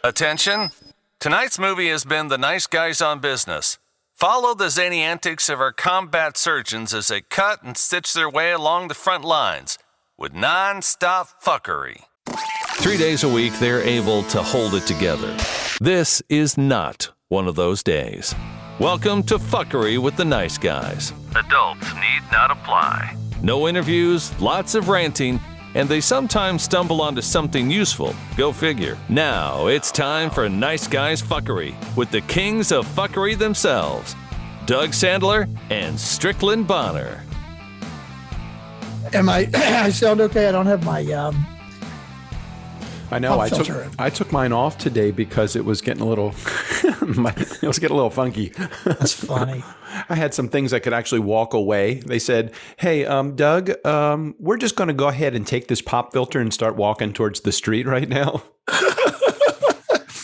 Attention! Tonight's movie has been The Nice Guys on Business. Follow the zany antics of our combat surgeons as they cut and stitch their way along the front lines with non-stop fuckery. 3 days a week, they're able to hold it together. This is not one of those days. Welcome to Fuckery with the Nice Guys. Adults need not apply. No interviews, lots of ranting, and they sometimes stumble onto something useful. Go figure. Now it's time for Nice Guys Fuckery with the kings of fuckery themselves, Doug Sandler and Strickland Bonner. Am I sound okay? I don't have my I know. filter. I took mine off today because it was getting a little funky. That's funny. I had some things I could actually walk away. They said, "Hey, Doug, we're just going to go ahead and take this pop filter and start walking towards the street right now."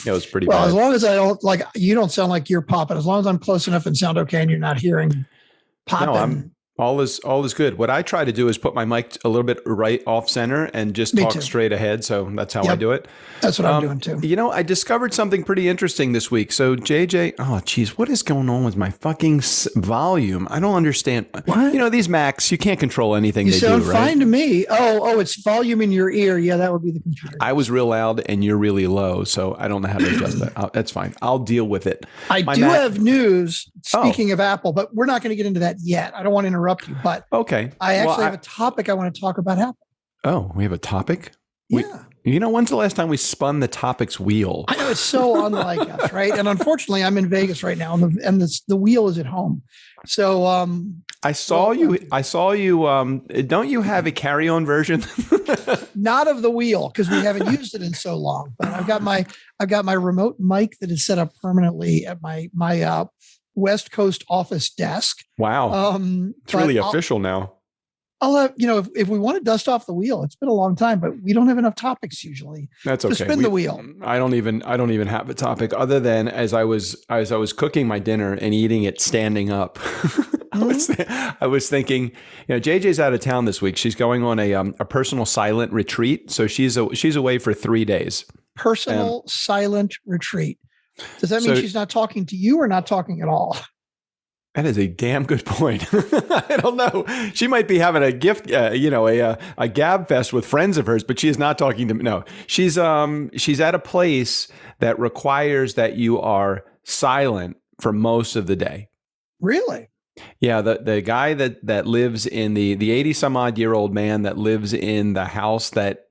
It was pretty Well, bad. as long as I don't you don't sound like you're popping. As long as I'm close enough and sound okay, and you're not hearing popping. All is good. What I try to do is put my mic a little bit right off center and just Me talk too. straight ahead. So that's how I do it. That's what I'm doing too. You know, I discovered something pretty interesting this week. So JJ, oh geez, what is going on with my fucking volume? I don't understand. What? You know, these Macs, you can't control anything You they sound do, right? fine to me. Oh, it's volume in your ear. Yeah, that would be the computer. I was real loud and you're really low, so I don't know how to adjust that. That's fine. I'll deal with it. I My do Mac- have news. Speaking of Apple, but we're not going to get into that yet. I don't want to interrupt you, but Okay. I actually Well, have a topic I want to talk about Apple. Oh, we have a topic? Yeah. You know, when's the last time we spun the topic's wheel? I know it's so unlike us, right? And unfortunately, I'm in Vegas right now, and the wheel is at home. So I saw you. Don't you have a carry-on version? not of the wheel because we haven't used it in so long. But I've got my remote mic that is set up permanently at my West Coast office desk. Wow, it's really I'll- official now. I'll have, if we want to dust off the wheel, it's been a long time, but we don't have enough topics usually That's to okay. spin the wheel. I don't even have a topic other than as I was cooking my dinner and eating it standing up. I was thinking, JJ's out of town this week. She's going on a personal silent retreat, so she's away for 3 days. Personal silent retreat. Does that mean So- she's not talking to you or not talking at all? That is a damn good point. I don't know. She might be having a gift, a gab fest with friends of hers, but she is not talking to me. No, she's at a place that requires that you are silent for most of the day. Really? Yeah. The guy that lives in the 80 some odd year old man that lives in the house that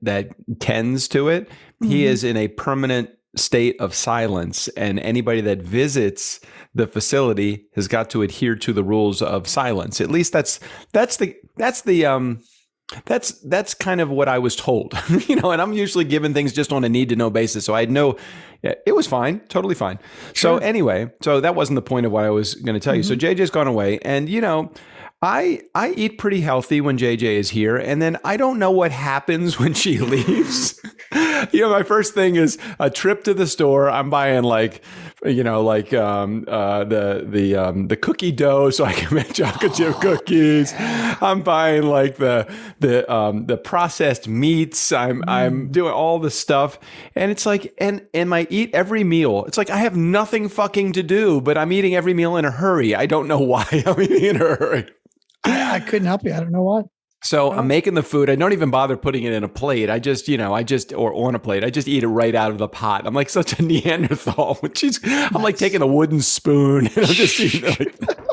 tends to it, he is in a permanent state of silence, and anybody that visits the facility has got to adhere to the rules of silence. At least that's kind of what I was told, and I'm usually given things just on a need to know basis. So I had it was fine, totally fine. Sure. So anyway, so that wasn't the point of what I was going to tell you. So JJ's gone away, and I eat pretty healthy when JJ is here, and then I don't know what happens when she leaves. My first thing is a trip to the store. I'm buying the cookie dough so I can make chocolate chip cookies. I'm buying the processed meats. I'm doing all the stuff, and it's like, and I eat every meal. It's like I have nothing fucking to do, but I'm eating every meal in a hurry. I don't know why I'm eating in a hurry. I couldn't help you. I don't know why. So I'm making the food. I don't even bother putting it in a plate. Or on a plate. I just eat it right out of the pot. I'm like such a Neanderthal. I'm like taking a wooden spoon and I'm just eating it like that.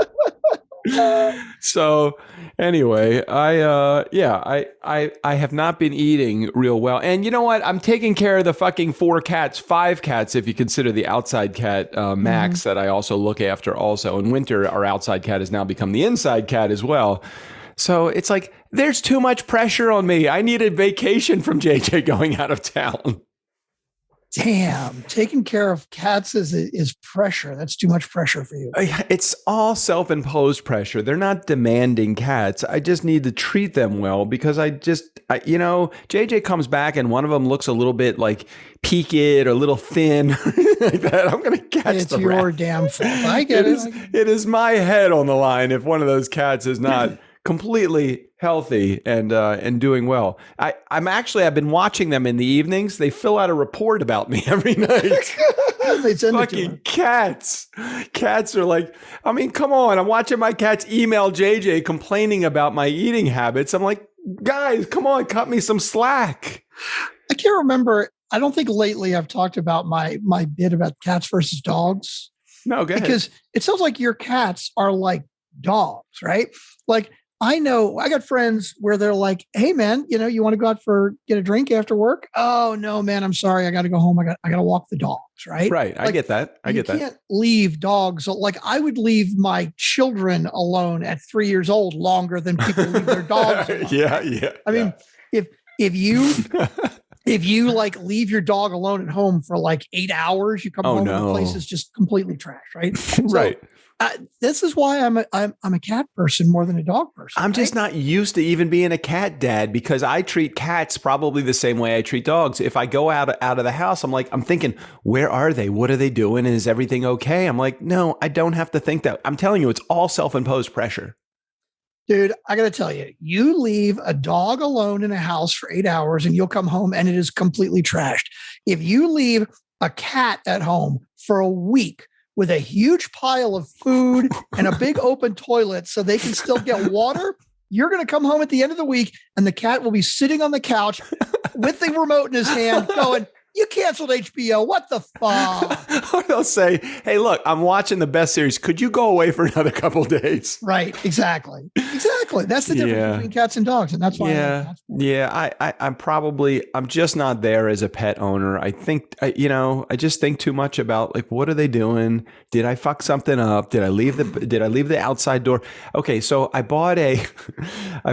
So anyway, I have not been eating real well. And you know what? I'm taking care of the fucking 5 cats, if you consider the outside cat, Max, that I also look after also. In winter, our outside cat has now become the inside cat as well. So it's like, there's too much pressure on me. I need a vacation from JJ going out of town. Damn, taking care of cats is pressure. That's too much pressure for you. It's all self-imposed pressure. They're not demanding cats. I just need to treat them well because JJ comes back and one of them looks a little bit like peaked or a little thin like that. I'm going to catch It's the your rat. damn fault. I get it. It is my head on the line if one of those cats is not completely healthy and doing well. I've been watching them in the evenings. They fill out a report about me every night. They send it to Fucking her. cats. Cats are like, I mean, come on. I'm watching my cats email JJ complaining about my eating habits. I'm like, guys, come on, cut me some slack. I can't remember. I don't think lately I've talked about my bit about cats versus dogs. No, go ahead. Because it sounds like your cats are like dogs, right? Like I know I got friends where they're like, "Hey man, you want to go out get a drink after work?" "Oh no, man, I'm sorry. I got to go home. I got to walk the dogs," right? Right. I get that. You can't leave dogs. Like I would leave my children alone at 3 years old longer than people leave their dogs alone. Yeah. I mean, if you if you like leave your dog alone at home for like 8 hours, you come home and the place is just completely trash, right? Right. This is why I'm a cat person more than a dog person. I'm just not used to even being a cat dad because I treat cats probably the same way I treat dogs. If I go out of the house, I'm thinking, where are they? What are they doing? Is everything okay? I'm like, no, I don't have to think that. I'm telling you, it's all self-imposed pressure. Dude, I got to tell you, you leave a dog alone in a house for 8 hours and you'll come home and it is completely trashed. If you leave a cat at home for a week with a huge pile of food and a big open toilet so they can still get water, you're going to come home at the end of the week and the cat will be sitting on the couch with the remote in his hand going, "You canceled HBO. What the fuck?" Or they'll say, "Hey, look, I'm watching the best series. Could you go away for another couple of days?" Right. Exactly. That's the difference between cats and dogs. And that's why I like cats more. Yeah. I'm just not there as a pet owner. I think, I just think too much about like, what are they doing? Did I fuck something up? Did I leave the outside door? Okay. So I bought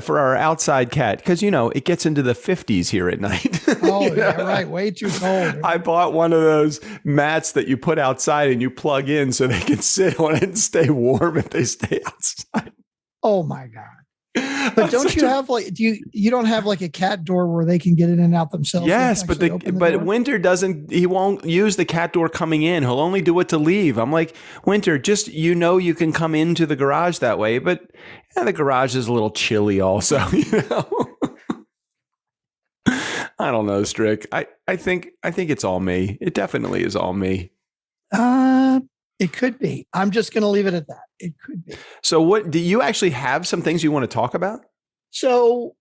for our outside cat, because, it gets into the 50s here at night. Oh, yeah, right. Way too cold. I bought one of those mats that you put outside and you plug in so they can sit on it and stay warm if they stay outside. Oh my God. But don't you have you don't have like a cat door where they can get in and out themselves? Yes, but Winter he won't use the cat door coming in. He'll only do it to leave. I'm like, Winter, just, you can come into the garage that way, but the garage is a little chilly also, I don't know, Strick. I think it's all me. It definitely is all me. It could be. I'm just going to leave it at that. It could be. So what, do you actually have some things you want to talk about? So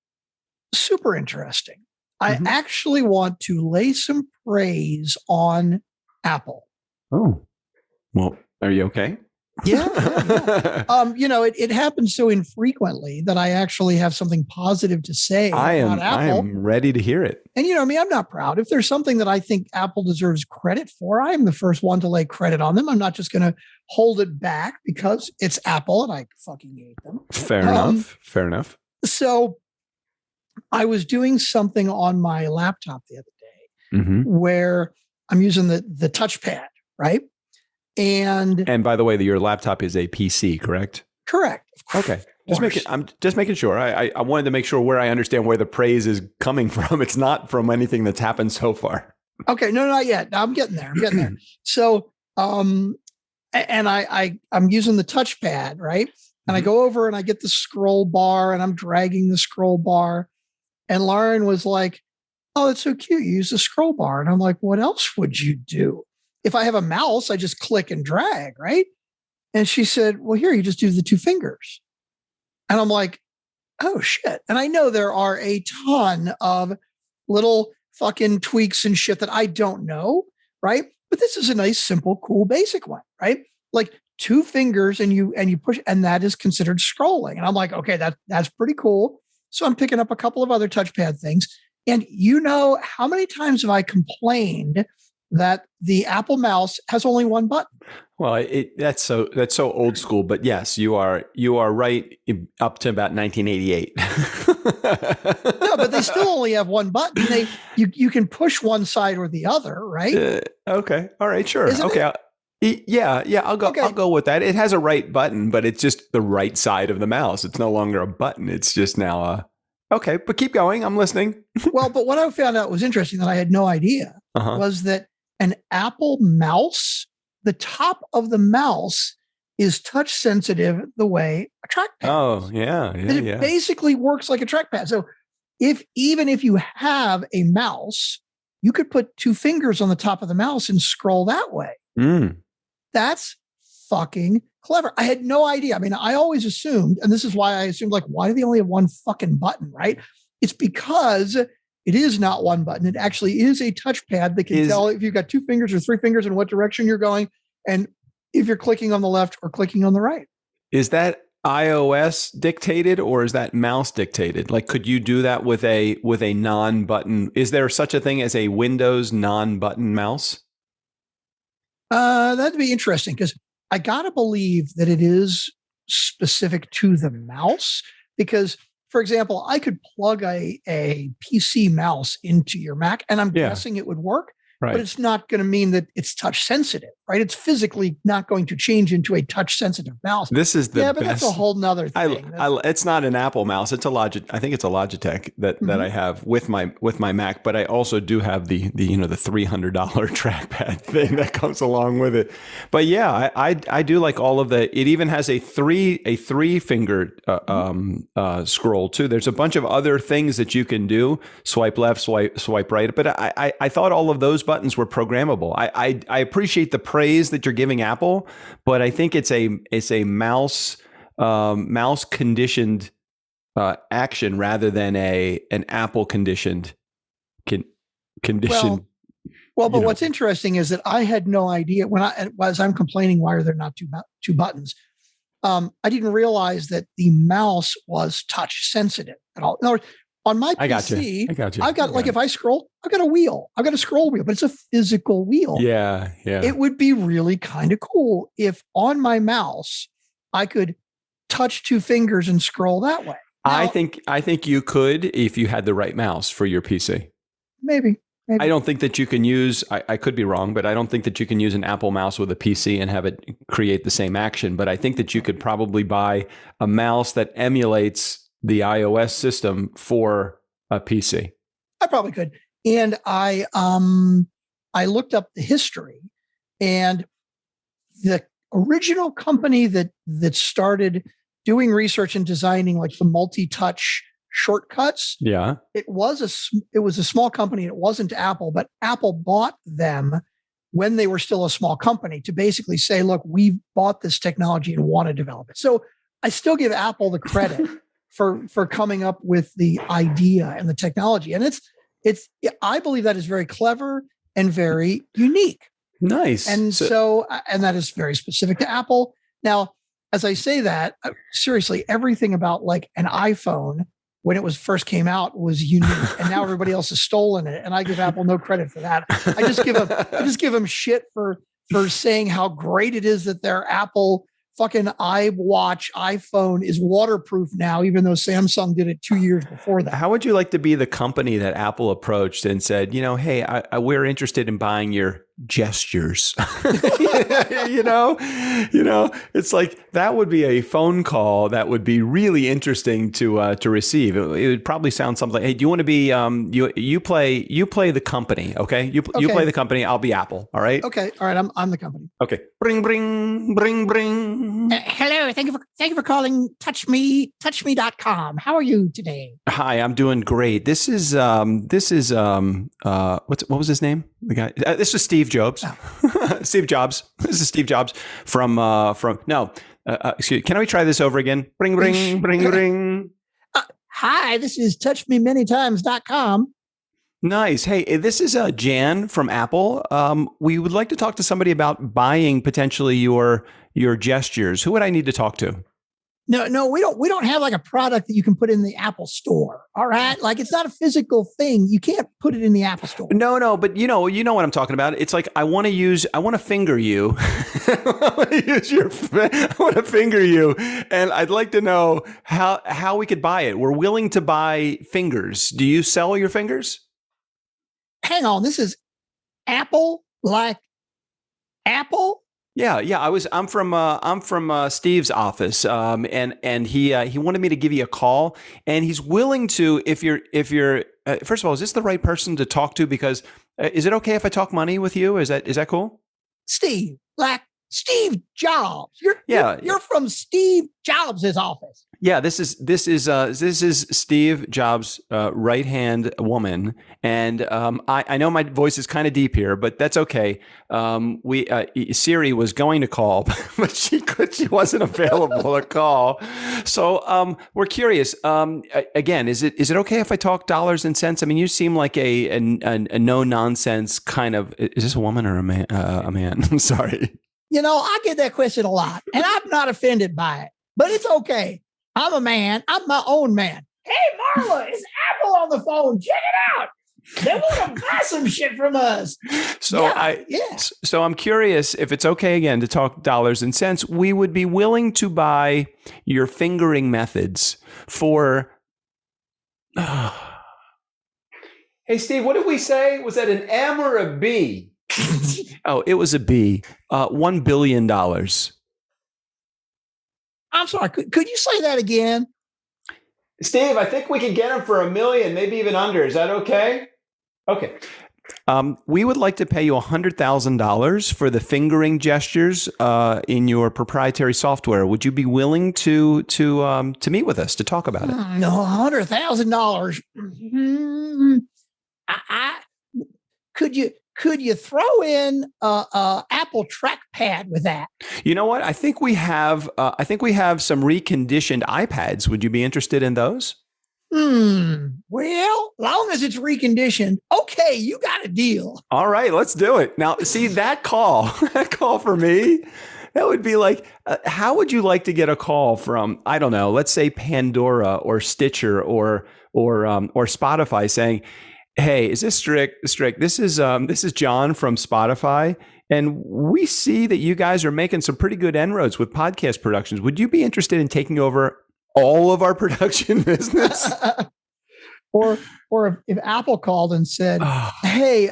super interesting. Mm-hmm. I actually want to lay some praise on Apple. Oh, well, are you okay? Yeah. It happens so infrequently that I actually have something positive to say about Apple. I am ready to hear it. And I'm not proud. If there's something that I think Apple deserves credit for, I am the first one to lay credit on them. I'm not just going to hold it back because it's Apple and I fucking hate them. Fair enough. So I was doing something on my laptop the other day where I'm using the touchpad, right? And by the way, your laptop is a PC, correct? Correct. Okay. I'm just making sure. I wanted to make sure where I understand where the praise is coming from. It's not from anything that's happened so far. Okay. No, not yet. I'm getting there. So, and I'm using the touchpad, right? And I go over and I get the scroll bar and I'm dragging the scroll bar. And Lauren was like, "Oh, that's so cute. You use the scroll bar." And I'm like, "What else would you do? If I have a mouse, I just click and drag, right?" And she said, "Well, here, you just do the 2 fingers." And I'm like, oh shit. And I know there are a ton of little fucking tweaks and shit that I don't know, right? But this is a nice, simple, cool, basic one, right? Like 2 fingers and you push, and that is considered scrolling. And I'm like, okay, that's pretty cool. So I'm picking up a couple of other touchpad things. And how many times have I complained that the Apple mouse has only 1 button? Well, that's so old school, but yes, you are right up to about 1988. No, but they still only have 1 button. You can push one side or the other, right? Okay, all right, sure. Isn't okay, I'll go. Okay. I'll go with that. It has a right button, but it's just the right side of the mouse. It's no longer a button. It's just now okay. But keep going. I'm listening. Well, but what I found out was interesting that I had no idea was that an Apple mouse, the top of the mouse is touch sensitive the way a trackpad Oh, is. yeah. It basically works like a trackpad. So even if you have a mouse, you could put two fingers on the top of the mouse and scroll that way. That's fucking clever. I had no idea. I mean, I always assumed, and this is why I assumed, like, why do they only have one fucking button, right? It's because it is not one button. It actually is a touchpad that can tell if you've got two fingers or three fingers in what direction you're going, and if you're clicking on the left or clicking on the right. Is that iOS dictated or is that mouse dictated? Like, could you do that with a non-button? Is there such a thing as a Windows non-button mouse? That'd be interesting, because I gotta believe that it is specific to the mouse. Because, for example, I could plug a PC mouse into your Mac, and I'm guessing it would work. Right. But it's not going to mean that it's touch sensitive, right? It's physically not going to change into a touch sensitive mouse. This is the best. But that's a whole nother thing. It's not an Apple mouse. It's a I think it's a Logitech that I have with my Mac. But I also do have the $300 trackpad thing that comes along with it. But yeah, I do like all of the. It even has a three finger scroll too. There's a bunch of other things that you can do. Swipe left, swipe right. But I thought all of those buttons were programmable. I appreciate the praise that you're giving Apple, but I think it's a mouse conditioned action rather than an Apple conditioned condition. Well, but what's interesting is that I had no idea as I'm complaining, why are there not two buttons? I didn't realize that the mouse was touch sensitive at all. In other words, on my PC, I got you. I've got, like, if I scroll, I've got a wheel. I've got a scroll wheel, but it's a physical wheel. Yeah. It would be really kind of cool if on my mouse I could touch two fingers and scroll that way. Now, I think you could if you had the right mouse for your PC. Maybe. I don't think that you can use, I could be wrong, but I don't think that you can use an Apple mouse with a PC and have it create the same action. But I think that you could probably buy a mouse that emulates the iOS system for a PC. I probably could. And I looked up the history, and the original company that started doing research and designing, like, the multi-touch shortcuts. Yeah. It was a small company. It wasn't Apple, but Apple bought them when they were still a small company to basically say, look, we bought this technology and want to develop it. So I still give Apple the credit for coming up with the idea and the technology. And I believe that is very clever and very unique. Nice. And so that is very specific to Apple. Now, as I say that, seriously, everything about, like, an iPhone when it first came out was unique, and now everybody else has stolen it. And I give Apple no credit for that. I just give them shit for saying how great it is that their Apple fucking iPhone is waterproof now, even though Samsung did it 2 years before that. How would you like to be the company that Apple approached and said, hey, we're interested in buying your gestures? It's like, that would be a phone call that would be really interesting to receive. It would probably sound something like, hey, do you want to be you play the company, okay? You play the company, I'll be Apple, all right? Okay, all right, I'm the company. Okay. Bring, bring, bring, bring. Hello, thank you for calling touchme.com. How are you today? Hi, I'm doing great. This is what was his name? The guy. This is Steve Jobs. Oh. Steve Jobs. This is Steve Jobs from excuse. Can we try this over again? Bring, bring, bring, bring. Hi, this is touchmemanytimes.com. Nice. Hey, this is Jan from Apple. We would like to talk to somebody about buying potentially your gestures. Who would I need to talk to? No, we don't have, like, a product that you can put in the Apple Store. All right, like, it's not a physical thing. You can't put it in the Apple Store. No, but you know what I'm talking about. It's like, I want to finger you. I want to finger you, and I'd like to know how we could buy it. We're willing to buy fingers. Do you sell your fingers? Hang on, this is Apple, like Apple? Yeah. I'm from Steve's office, and he wanted me to give you a call, and he's willing to, if you're first of all, is this the right person to talk to? Because is it okay if I talk money with you? Is that cool? Steve, like Steve Jobs. You're from Steve Jobs' office. Yeah, this is Steve Jobs' right hand woman, and I know my voice is kind of deep here, but that's okay. Siri was going to call, but she wasn't available to call. So we're curious. Again, is it okay if I talk dollars and cents? I mean, you seem like a no nonsense kind of. Is this a woman or a man? I'm sorry. I get that question a lot, and I'm not offended by it, but it's okay. I'm a man. I'm my own man. Hey, Marla, is Apple on the phone? Check it out. They want to buy some shit from us. So So I'm curious if it's okay again to talk dollars and cents. We would be willing to buy your fingering methods for. Hey, Steve, what did we say? Was that an M or a B? Oh, it was a B. $1 billion. I'm sorry. Could you say that again? Steve, I think we could get him for $1 million, maybe even under. Is that okay? Okay. We would like to pay you $100,000 for the fingering gestures in your proprietary software. Would you be willing to meet with us to talk about it? No, $100,000. Could you throw in Apple trackpad with that? You know what? I think we have some reconditioned iPads. Would you be interested in those? Well, long as it's reconditioned, okay, you got a deal. All right, let's do it. Now, see that call for me, that would be like, how would you like to get a call from, I don't know, let's say Pandora or Stitcher or Spotify saying, hey, is this Strick? This is John from Spotify, and we see that you guys are making some pretty good inroads with podcast productions. Would you be interested in taking over all of our production business? or if Apple called and said, hey,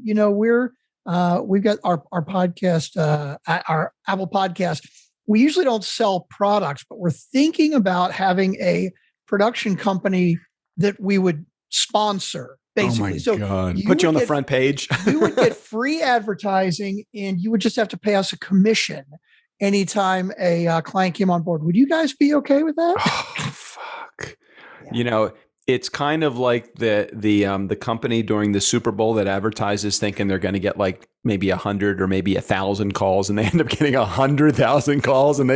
we've got our podcast, our Apple podcast. We usually don't sell products, but we're thinking about having a production company that we would sponsor. Basically. Oh my God. Put you on the front page. You would get free advertising, and you would just have to pay us a commission anytime a client came on board. Would you guys be okay with that? Oh, fuck. Yeah. It's kind of like the company during the Super Bowl that advertises thinking they're going to get like maybe 100 or maybe 1,000 calls, and they end up getting 100,000 calls, and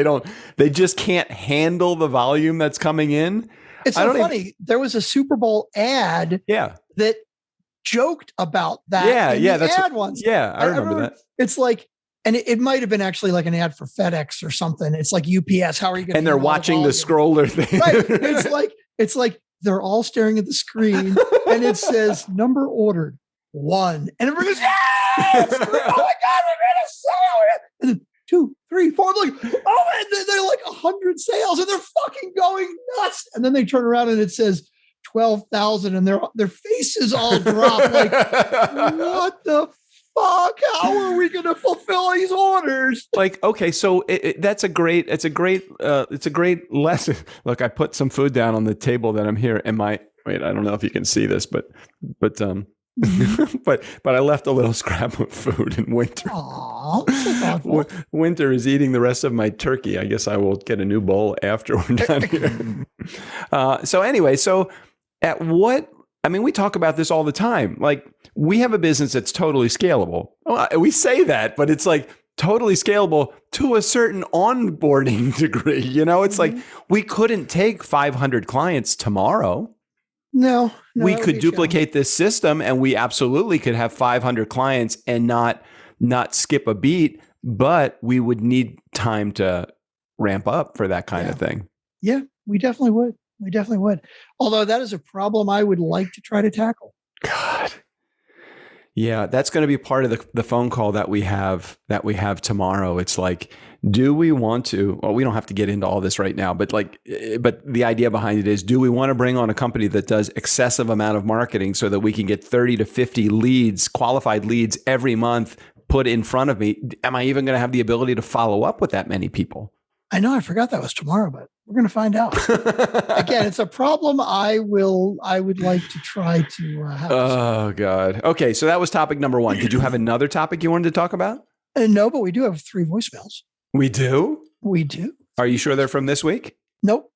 they just can't handle the volume that's coming in. It's so funny. There was a Super Bowl ad that joked about that. That's ad once. Yeah, I remember that. It's like, and it might have been actually like an ad for FedEx or something. It's like UPS. How are you going to? And they're watching the scroller thing. Right. It's like they're all staring at the screen, and it says number ordered 1, and everybody goes, yes! Oh my God, we're going to sell! And then 2, 3, 4. I'm like, and they're like 100 sales, and they're fucking going nuts. And then they turn around and it says 12,000, and their faces all drop. Like, what the fuck? How are we going to fulfill these orders? Like, okay, so it's a great lesson. Look, I put some food down on the table that I'm here, and wait, I don't know if you can see this, but but I left a little scrap of food in Winter. Aww, Winter is eating the rest of my turkey. I guess I will get a new bowl after we're done here. So anyway, we talk about this all the time. Like, we have a business that's totally scalable. We say that, but it's like totally scalable to a certain onboarding degree. It's like we couldn't take 500 clients tomorrow. No, we could duplicate this system, and we absolutely could have 500 clients and not skip a beat, but we would need time to ramp up for that kind of thing. Yeah, we definitely would. Although that is a problem I would like to try to tackle. God. Yeah, that's going to be part of the phone call that we have tomorrow. It's like, do we want to, well, we don't have to get into all this right now, but the idea behind it is, do we want to bring on a company that does excessive amount of marketing so that we can get 30 to 50 leads, qualified leads every month put in front of me? Am I even going to have the ability to follow up with that many people? I know, I forgot that was tomorrow, but we're going to find out. Again, it's a problem I would like to try to have. Oh, God. Okay, so that was topic number 1. Did you have another topic you wanted to talk about? No, but we do have 3 voicemails. We do? We do. Are you sure they're from this week? Nope.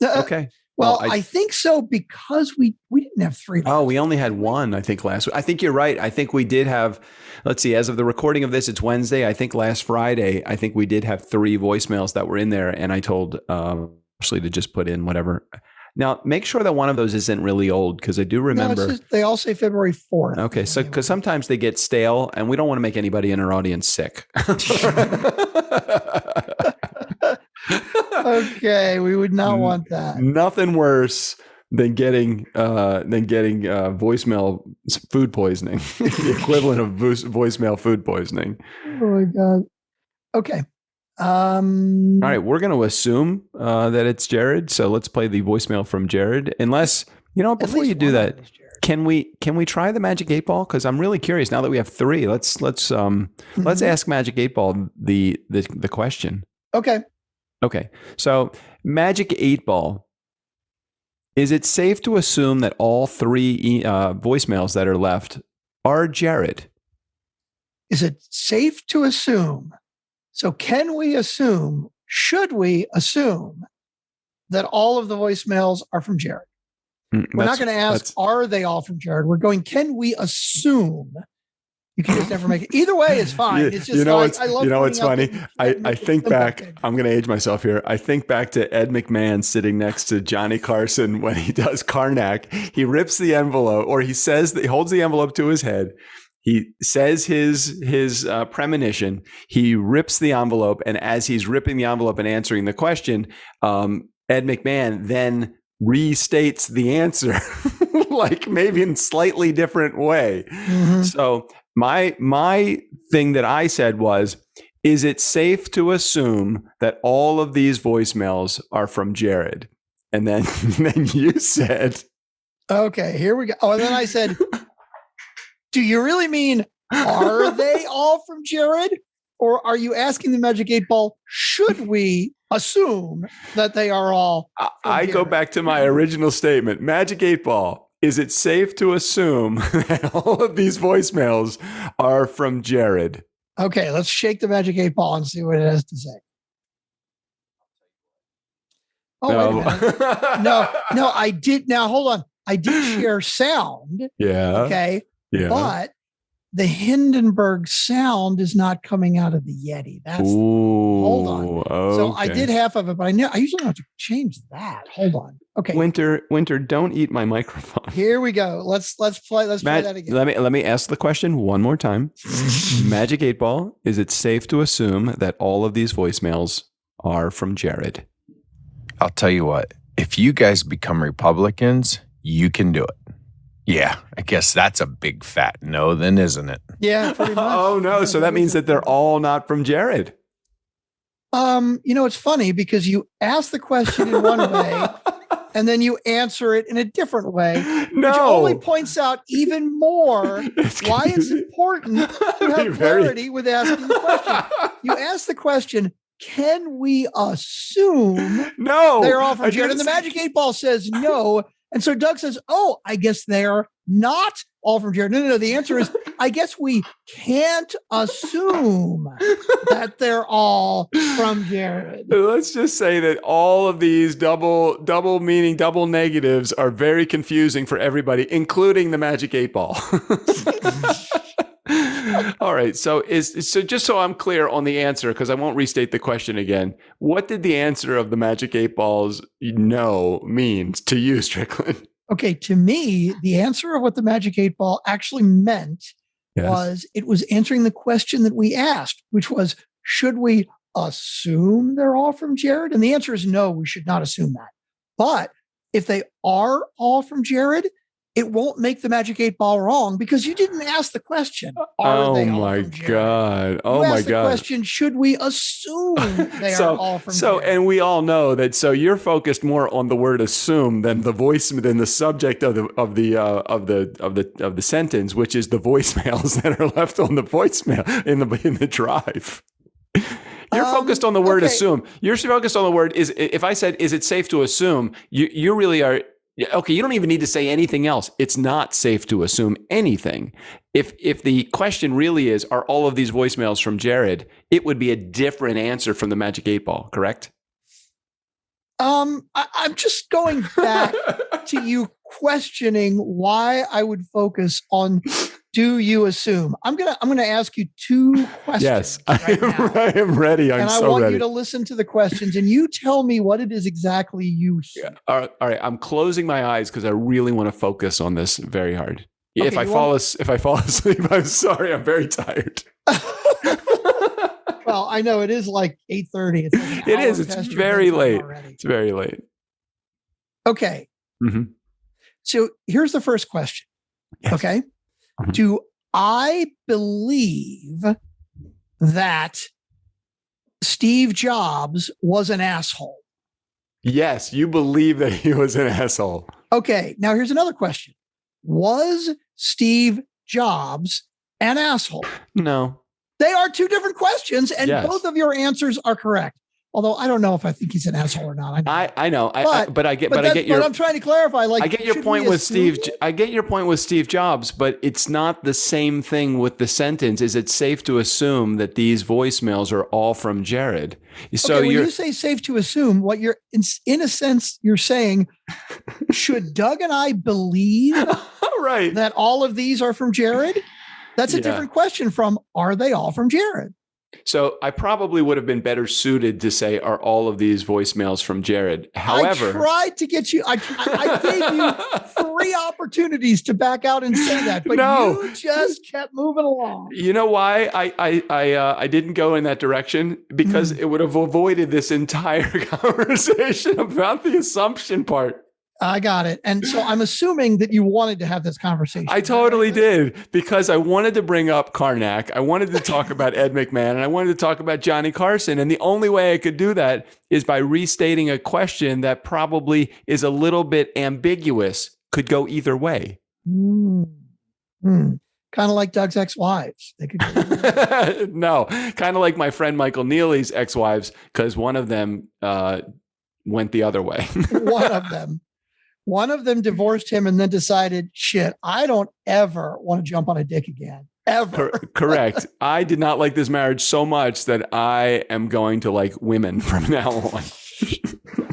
Okay. Well, I think so because we didn't have 3. Oh, we only had 1, I think, last week. I think you're right. I think we did have, let's see, as of the recording of this, it's Wednesday. I think last Friday, I think we did have 3 voicemails that were in there. And I told Ashley to just put in whatever. Now, make sure that one of those isn't really old, because I do remember. No, they all say February 4th. Okay, so because sometimes they get stale, and we don't want to make anybody in our audience sick. Okay, we would not want that. Nothing worse than getting voicemail food poisoning, the equivalent of voicemail food poisoning. Oh my God. Okay. All right, we're going to assume that it's Jared. So let's play the voicemail from Jared. Unless, before you do that, can we try the Magic 8 Ball? Because I'm really curious now that we have 3. Let's ask Magic 8 Ball the question. Okay. So Magic 8 Ball, is it safe to assume that all 3 voicemails that are left are Jared? Is it safe to assume? So should we assume that all of the voicemails are from Jared? We're not going to ask, are they all from Jared? We're going, can we assume? You can just never make it. Either way, it's fine. It's just I love what's funny? I think back, I'm going to age myself here. I think back to Ed McMahon sitting next to Johnny Carson when he does Karnak. He rips the envelope, or he holds the envelope to his head. He says his premonition. He rips the envelope, and as he's ripping the envelope and answering the question, Ed McMahon then restates the answer, like maybe in slightly different way. Mm-hmm. So my thing that I said was, is it safe to assume that all of these voicemails are from Jared? And then you said, okay, here we go. Oh, and then I said, do you really mean, are they all from Jared? Or are you asking the Magic 8 Ball, should we assume that they are all from Jared? Go back to my original statement. Magic 8 Ball, is it safe to assume that all of these voicemails are from Jared? Okay, let's shake the Magic 8 Ball and see what it has to say. Oh, no. Wait a minute. No, I did. Now, hold on. I did share sound. Yeah. Okay. Yeah. But the Hindenburg sound is not coming out of the Yeti. Hold on. Okay. So I did half of it, but I usually don't have to change that. Hold on. Okay. Winter, don't eat my microphone. Here we go. Let's play that again. Let me ask the question one more time. Magic 8 Ball, is it safe to assume that all of these voicemails are from Jared? I'll tell you what, if you guys become Republicans, you can do it. Yeah, I guess that's a big fat no then, isn't it? Yeah, pretty much. Oh, no. Yeah, so that means that they're all not from Jared. It's funny because you ask the question in one way and then you answer it in a different way. No. Which only points out even more why it's important to have clarity with asking the question. You ask the question, can we assume they're all from Jared? And the Magic 8 Ball says no. And so Doug says, oh, I guess they're not all from Jared. No. The answer is, I guess we can't assume that they're all from Jared. Let's just say that all of these double meaning, double negatives are very confusing for everybody, including the Magic 8 Ball. All right. So just so I'm clear on the answer, because I won't restate the question again. What did the answer of the Magic 8 Balls no mean to you, Strickland? Okay. To me, the answer of what the Magic 8 Ball actually meant was it was answering the question that we asked, which was, should we assume they're all from Jared? And the answer is no, we should not assume that. But if they are all from Jared, it won't make the Magic 8 Ball wrong because you didn't ask the question. Oh my God. Oh my God. The question, should we assume they are all from Jared? And we all know that. So you're focused more on the word assume than the subject of the sentence, which is the voicemails that are left on the voicemail in the drive. You're focused on the word assume. You're focused on the word is. If I said, is it safe to assume? You really are Yeah, okay, you don't even need to say anything else. It's not safe to assume anything. If the question really is, are all of these voicemails from Jared, it would be a different answer from the Magic 8 Ball, correct? I'm just going back to you questioning why I would focus on do you assume? I'm gonna ask you two questions. Yes, right now. I am ready. I'm and so I want ready. you to listen to the questions and you tell me what it is exactly you hear. All right, I'm closing my eyes because I really want to focus on this very hard. Okay, if I fall asleep, I'm sorry. I'm very tired. Well, I know it is like 8:30. It's like it is. It's very late. It's very late. Okay. Mm-hmm. So here's the first question. Yes. Okay. Mm-hmm. Do I believe that Steve Jobs was an asshole? Yes, you believe that he was an asshole. Okay. Now here's another question. Was Steve Jobs an asshole? No. They are two different questions, and Yes. both of your answers are correct. Although I don't know if I think he's an asshole or not. I know. But I get But your. I'm trying to clarify. Like, I get your point with Steve. I get your point with Steve Jobs, but it's not the same thing with the sentence. Is it safe to assume that these voicemails are all from Jared? So when you say safe to assume, what you're in a sense you're saying, should Doug and I believe right that all of these are from Jared? That's a different question from, are they all from Jared? So I probably would have been better suited to say, are all of these voicemails from Jared? However, I tried to get you, I gave you 3 opportunities to back out and say that, but you just kept moving along. You know why I didn't go in that direction? Because it would have avoided this entire conversation about the assumption part. I got it. And so I'm assuming that you wanted to have this conversation. I totally did, because I wanted to bring up Karnak. I wanted to talk about Ed McMahon, and I wanted to talk about Johnny Carson. And the only way I could do that is by restating a question that probably is a little bit ambiguous, could go either way. Kind of like Doug's ex-wives. They could No, kind of like my friend Michael Neely's ex-wives, because one of them went the other way. One of them divorced him and then decided, shit, I don't ever want to jump on a dick again. Ever. Correct. I did not like this marriage so much that I am going to like women from now on.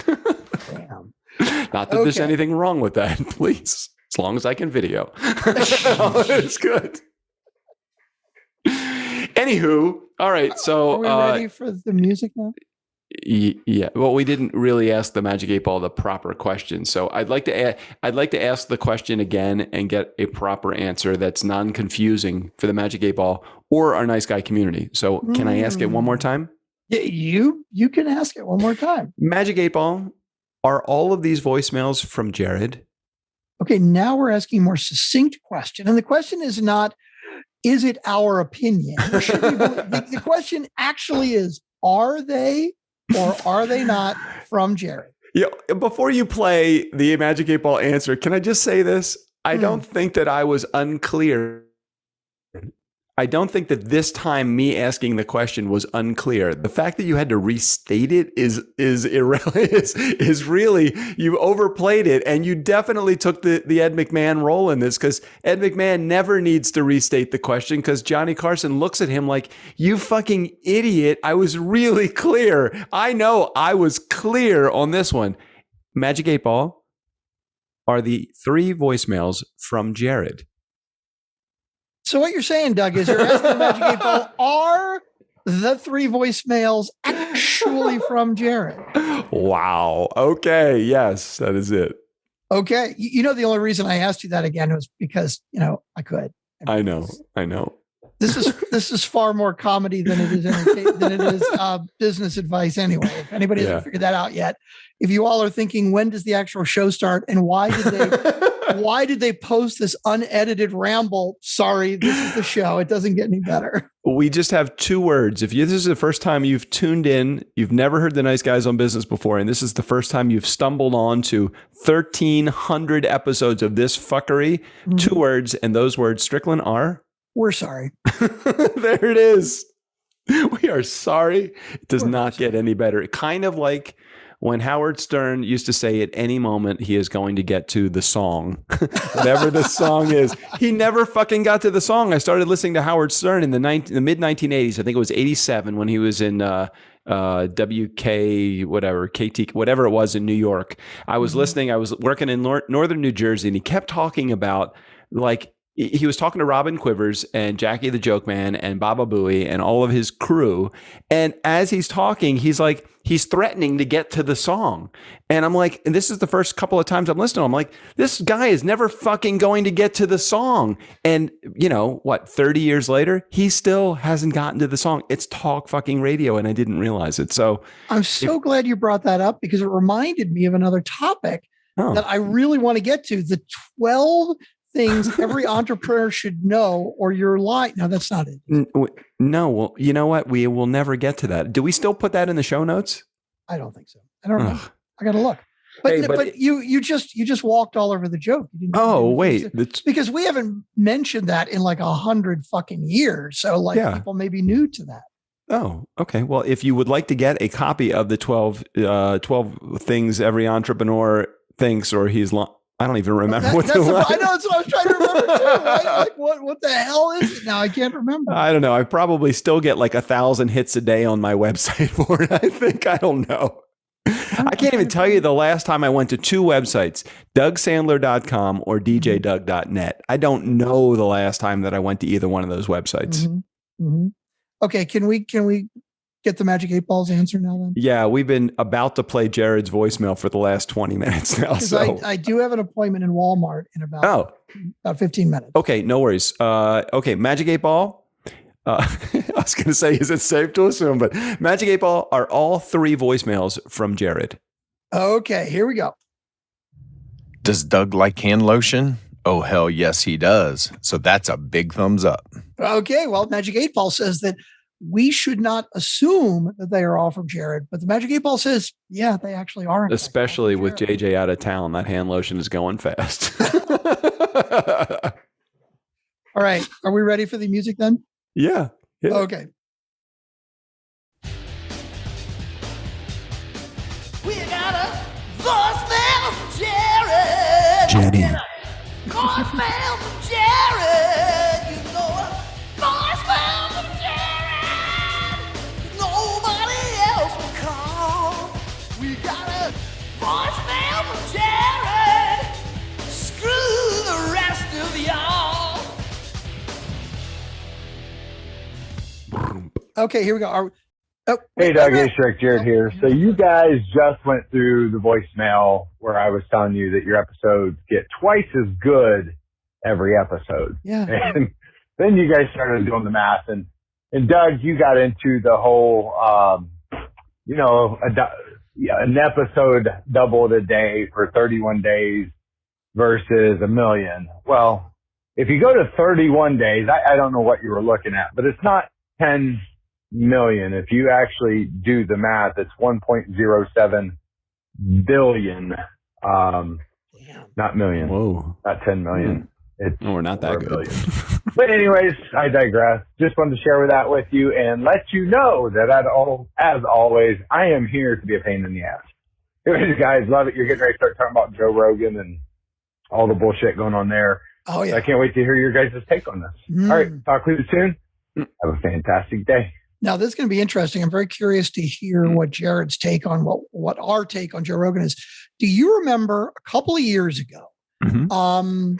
Damn. Not that there's anything wrong with that, please. As long as I can video. It's good. Anywho, all right. So are we ready for the music now? Yeah. Well, we didn't really ask the Magic 8 Ball the proper question. So I'd like to ask the question again and get a proper answer that's non-confusing for the Magic 8 Ball or our nice guy community. So can I ask it one more time? Yeah, you can ask it one more time. Magic 8 Ball, are all of these voicemails from Jared? Okay, now we're asking a more succinct question. And the question is not, is it our opinion? The question actually is, are they or are they not from Jared? Yeah. Before you play the Magic 8 Ball answer, can I just say this? I don't think that I was unclear. I don't think that this time me asking the question was unclear. The fact that you had to restate it is really, you overplayed it, and you definitely took the Ed McMahon role in this, because Ed McMahon never needs to restate the question, because Johnny Carson looks at him like, you fucking idiot. I was really clear. I know I was clear on this one. Magic 8 Ball, are the 3 voicemails from Jared? So what you're saying, Doug, is you're asking the Magic 8 Ball, are the 3 voicemails actually from Jared? Wow. Okay. Yes, that is it. Okay. You know, the only reason I asked you that again was because, I could. I know. This is far more comedy than it is business advice anyway. If anybody hasn't figured that out yet, if you all are thinking, when does the actual show start and why did they post this unedited ramble? Sorry, this is the show. It doesn't get any better. We just have 2 words. If this is the first time you've tuned in, you've never heard the Nice Guys on Business before, and this is the first time you've stumbled on to 1,300 episodes of this fuckery, 2 words, and those words, Strickland, are? We're sorry. There it is. We are sorry. It does not get any better. Kind of like when Howard Stern used to say at any moment he is going to get to the song, whatever the song is, he never fucking got to the song. I started listening to Howard Stern in the mid 1980s. I think it was 87 when he was in WK, whatever, KT, whatever it was in New York. I was listening. I was working in northern New Jersey, and he kept talking about, like, he was talking to Robin Quivers and Jackie the Joke Man and Baba Booey and all of his crew. And as he's talking, he's like, he's threatening to get to the song. And I'm like, and this is the first couple of times I'm listening. I'm like, this guy is never fucking going to get to the song. And you know what, 30 years later, he still hasn't gotten to the song. It's talk fucking radio. And I didn't realize it. So I'm so glad you brought that up, because it reminded me of another topic that I really want to get to: the 12 things every entrepreneur should know, or you're lying. No, that's not it. No, well, you know what? We will never get to that. Do we still put that in the show notes? I don't think so. I don't know. I got to look. But you just walked all over the joke. Because we haven't mentioned that in like 100 fucking years. So people may be new to that. Oh, okay. Well, if you would like to get a copy of the 12 things every entrepreneur thinks, or he's I don't even remember I know, that's what I was trying to remember too. Right? Like what the hell is it now? I can't remember. I don't know. I probably still get like 1,000 hits a day on my website for it. I think. I don't know. I can't even tell you the last time I went to two websites, DougSandler.com or DJDoug.net. I don't know the last time that I went to either one of those websites. Mm-hmm. Mm-hmm. Okay, can we get the Magic 8 Balls answer now then? Yeah, we've been about to play Jared's voicemail for the last 20 minutes now. So I do have an appointment in Walmart in about 15 minutes. Okay, no worries. Okay, Magic 8 Ball. I was going to say, is it safe to assume? But Magic 8 Ball are all three voicemails from Jared. Okay, here we go. Does Doug like hand lotion? Oh, hell yes, he does. So that's a big thumbs up. Okay, well, Magic 8 Ball says that we should not assume that they are all from Jared, but the Magic 8 Ball says, yeah, they actually are. Especially with JJ out of town, that hand lotion is going fast. All right. Are we ready for the music then? Yeah. Okay. We got a voicemail from Jared. Jenny. Voicemail from Jared. You know a voicemail from Jared. Nobody else will call. We got a voicemail from Jared. Screw the rest of y'all. Okay, here we go. Hey, Doug. Hey, Strick. Jared here. So you guys just went through the voicemail where I was telling you that your episodes get twice as good every episode. Yeah. And then you guys started doing the math. And Doug, you got into the whole, an episode doubled a day for 31 days versus a million. Well, if you go to 31 days, I don't know what you were looking at, but it's not 10 million. If you actually do the math, it's 1.07 billion. Not million. Whoa. Not 10 million. No, we're not that good. But anyways, I digress. Just wanted to share that with you and let you know that as always, I am here to be a pain in the ass. Anyways, guys, love it. You're getting ready to start talking about Joe Rogan and all the bullshit going on there. Oh, yeah. I can't wait to hear your guys' take on this. All right. Talk with you soon. Have a fantastic day. Now, this is going to be interesting. I'm very curious to hear what Jared's take on what our take on Joe Rogan is. Do you remember a couple of years ago? Mm-hmm.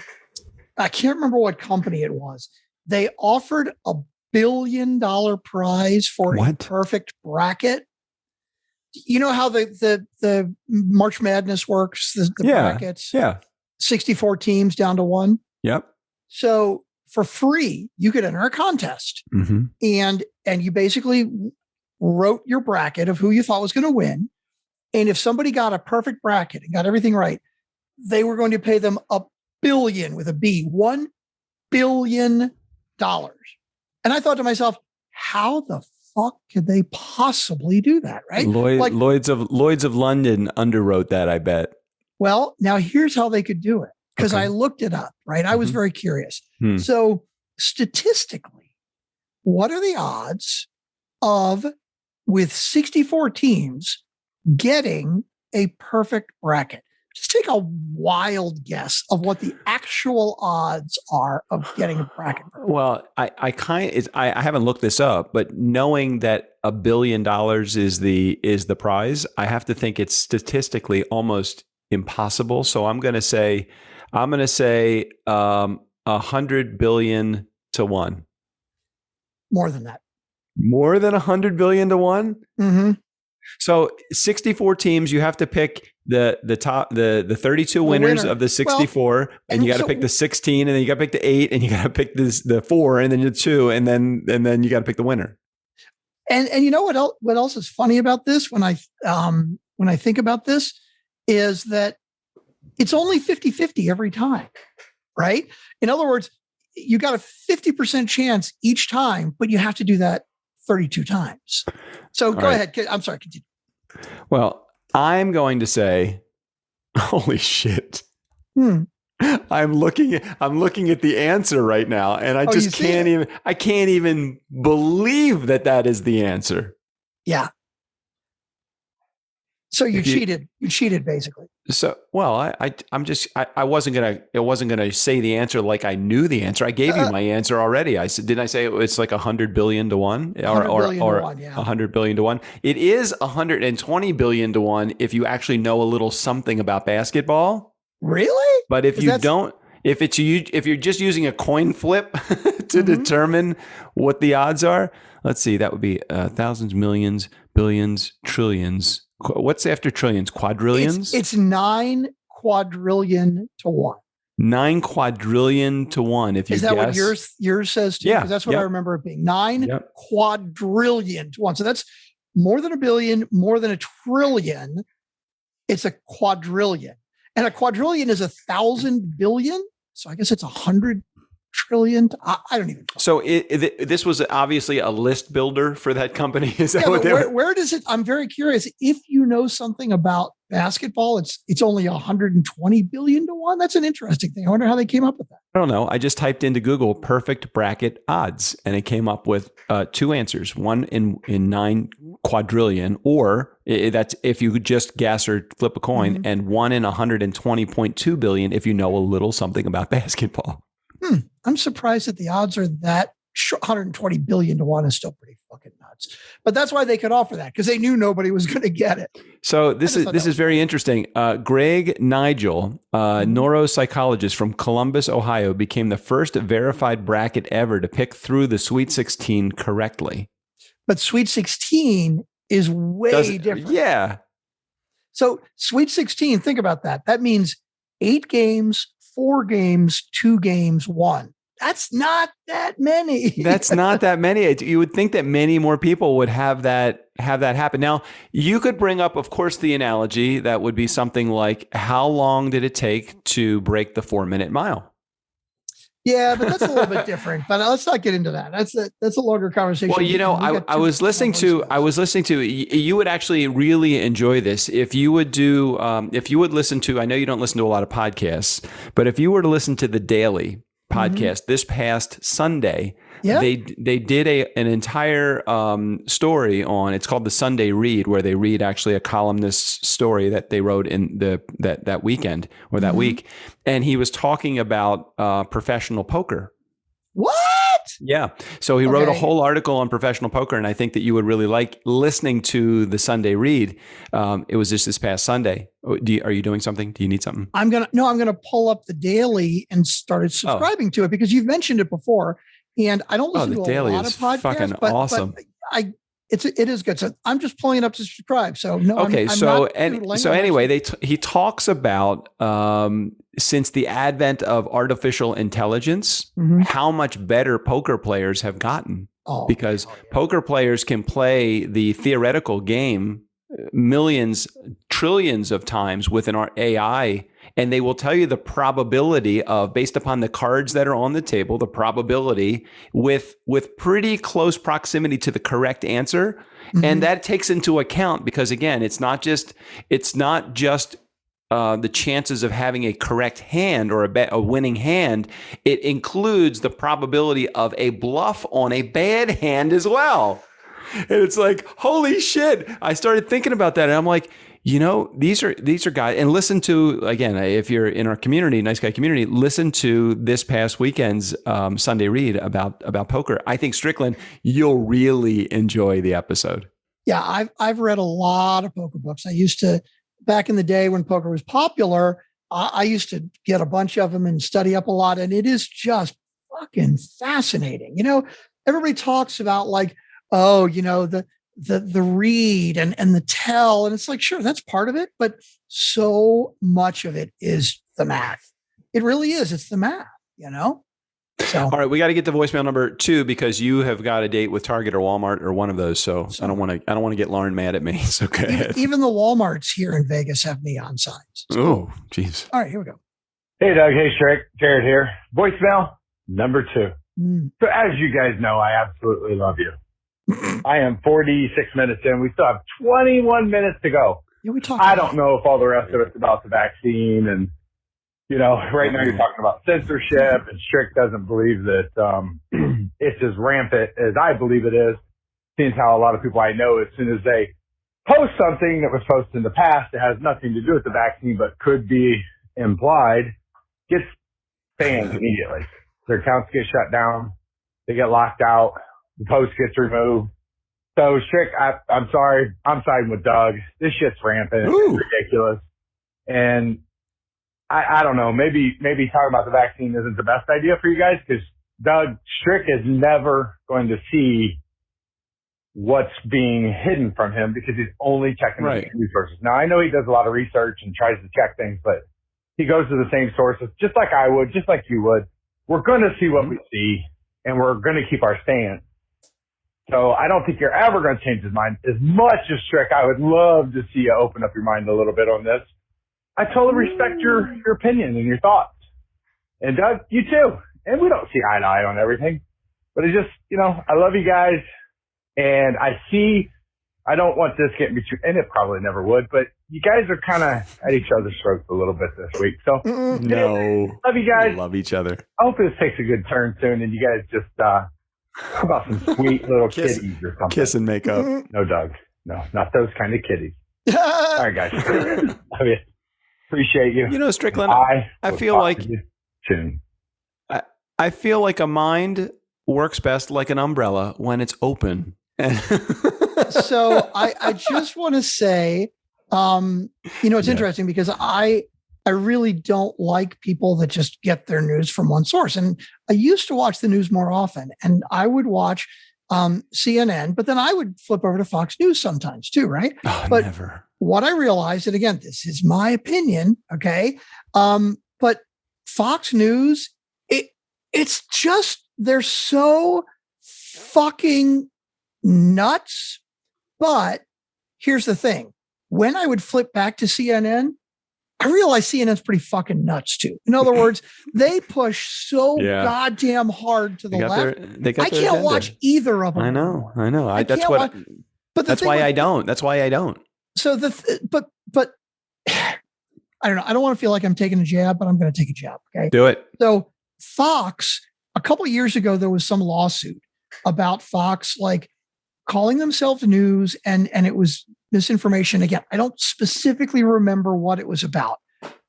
I can't remember what company it was. They offered a $1 billion prize for a perfect bracket. You know how the March Madness works, the brackets? Yeah. 64 teams down to one. Yep. So for free, you could enter a contest, and you basically wrote your bracket of who you thought was going to win. And if somebody got a perfect bracket and got everything right, they were going to pay them $1 billion with a B, $1 billion. And I thought to myself, how the fuck could they possibly do that? Right? Lloyd's of London underwrote that, I bet. Well, now here's how they could do it. Because I looked it up, right? I was very curious. So statistically, what are the odds of, with 64 teams, getting a perfect bracket, just take a wild guess of what the actual odds are of getting a bracket. Well, I haven't looked this up, but knowing that $1 billion is the prize, I have to think it's statistically almost impossible. So I'm going to say 100 billion to 1. More than that. More than 100 billion to 1? Mm-hmm. So 64 teams, you have to pick the 32 winners of the 64, and you got to pick the 16, and then you got to pick the 8, and you got to pick the 4, and then the 2, and then you got to pick the winner. And you know what else is funny about this when I think about this is that it's only 50-50 every time, right? In other words, you got a 50% chance each time, but you have to do that 32 times. So go ahead. I'm sorry. Continue. Well, I'm going to say, holy shit. I'm looking at the answer right now, and I just can't even believe that is the answer. Yeah. So you cheated. You cheated basically. So, well, I wasn't gonna say the answer like I knew the answer. I gave you my answer already. I said, didn't I say it's like 100 billion to 1 or 100 billion to 1? It is 120 billion to 1 if you actually know a little something about basketball. Really? But if you don't, if you're just using a coin flip to determine what the odds are, let's see, that would be thousands, millions, billions, trillions. What's after trillions? Quadrillions? It's 9 quadrillion to 1. 9 quadrillion to 1. If you is that guess. what yours says too? Yeah, Because that's what I remember it being. 9 quadrillion to 1. So that's more than a billion, more than a trillion. It's a quadrillion, and a quadrillion is 1,000 billion. So I guess it's 100 trillion. I don't even know. So this was obviously a list builder for that company. Is that what where does it? I'm very curious. If you know something about basketball, it's only 120 billion to 1. That's an interesting thing. I wonder how they came up with that. I don't know. I just typed into Google perfect bracket odds, and it came up with 2 answers. One in 9 quadrillion, or that's if you just guess or flip a coin, and one in 120.2 billion if you know a little something about basketball. I'm surprised that the odds are that 120 billion to 1 is still pretty fucking nuts. But that's why they could offer that, because they knew nobody was going to get it. So this is very interesting. Greg Nigel, neuropsychologist from Columbus, Ohio, became the first verified bracket ever to pick through the Sweet 16 correctly. But Sweet 16 is way different. Yeah. So Sweet 16, think about that. That means 8 games, 4 games, 2 games, 1. That's not that many. That's not that many. You would think that many more people would have that happen. Now, you could bring up, of course, the analogy that would be something like, how long did it take to break the 4-minute mile? Yeah, but that's a little bit different. But let's not get into that. That's a longer conversation. Well, you know, I was listening to. You would actually really enjoy this if you would do. If you would listen to. I know you don't listen to a lot of podcasts, but if you were to listen to the Daily podcast this past Sunday, they did an entire story on. It's called the Sunday Read, where they read actually a columnist's story that they wrote in that weekend or that week, and he was talking about professional poker. What? Yeah. So he wrote a whole article on professional poker, and I think that you would really like listening to the Sunday Read. It was just this past Sunday. Are you doing something? Do you need something? I'm gonna pull up the Daily and started subscribing to it, because you've mentioned it before, and I don't listen to a lot of podcasts. Fucking awesome. But it is good. So I'm just pulling it up to subscribe. So no. Okay. Anyway, he talks about since the advent of artificial intelligence, how much better poker players have gotten. Because poker players can play the theoretical game millions, trillions of times with an AI, and they will tell you the probability of, based upon the cards that are on the table, the probability with pretty close proximity to the correct answer. And that takes into account, because again, it's not just the chances of having a correct hand or a winning hand. It includes the probability of a bluff on a bad hand as well. And it's like, holy shit. I started thinking about that, and I'm like, These are guys, and listen to, again, if you're in our community, Nice Guy community, listen to this past weekend's Sunday read about poker. I think, Strickland, you'll really enjoy the episode. Yeah, I've read a lot of poker books. I used to, back in the day when poker was popular, I used to get a bunch of them and study up a lot. And it is just fucking fascinating. Everybody talks about like, the read and the tell. And it's like, sure, that's part of it. But so much of it is the math. It really is. It's the math, So, all right, we got to get to voicemail number 2 because you have got a date with Target or Walmart or one of those. So I don't want to get Lauren mad at me. So go ahead. Even the Walmarts here in Vegas have neon signs. So. Oh, geez. All right, here we go. Hey, Doug. Hey, Strick. Jared here. Voicemail number 2. So as you guys know, I absolutely love you. I am 46 minutes in. We still have 21 minutes to go. Yeah, we talked. I don't know if all the rest of it's about the vaccine and, right now you're talking about censorship, and Strick doesn't believe that it's as rampant as I believe it is, seeing how a lot of people I know, as soon as they post something that was posted in the past that has nothing to do with the vaccine but could be implied, gets banned immediately. Their accounts get shut down. They get locked out. The post gets removed. So, Strick, I'm sorry. I'm siding with Doug. This shit's rampant. Ooh. It's ridiculous. And I don't know. Maybe talking about the vaccine isn't the best idea for you guys because Doug, Strick is never going to see what's being hidden from him because he's only checking the same resources. Now, I know he does a lot of research and tries to check things, but he goes to the same sources, just like I would, just like you would. We're going to see what we see, and we're going to keep our stance. So I don't think you're ever going to change his mind. As much as Strick, I would love to see you open up your mind a little bit on this. I totally respect your opinion and your thoughts. And Doug, you too. And we don't see eye to eye on everything. But it's just, I love you guys. And I don't want this getting between, and it probably never would, but you guys are kind of at each other's throats a little bit this week. So, no. Love you guys. We love each other. I hope this takes a good turn soon and you guys just, talk about some sweet little kitties or something. Kiss and make up. No, Doug. No, not those kind of kitties. All right, guys. Love you. Appreciate you. Strickland, I feel like soon. I feel like a mind works best like an umbrella when it's open. So I just want to say, it's interesting because I really don't like people that just get their news from one source. And I used to watch the news more often, and I would watch CNN, but then I would flip over to Fox News sometimes too, right? Oh, but never. What I realized, and again, this is my opinion, okay? But Fox News, it's just, they're so fucking nuts. But here's the thing. When I would flip back to CNN, I realized CNN's pretty fucking nuts too. In other words, they push so goddamn hard to the left. I can't watch either of them. I know. That's why I don't. So but I don't know. I don't want to feel like I'm taking a jab, but I'm going to take a jab. Okay. Do it. So Fox, a couple of years ago, there was some lawsuit about Fox, like calling themselves news, and it was misinformation. Again, I don't specifically remember what it was about,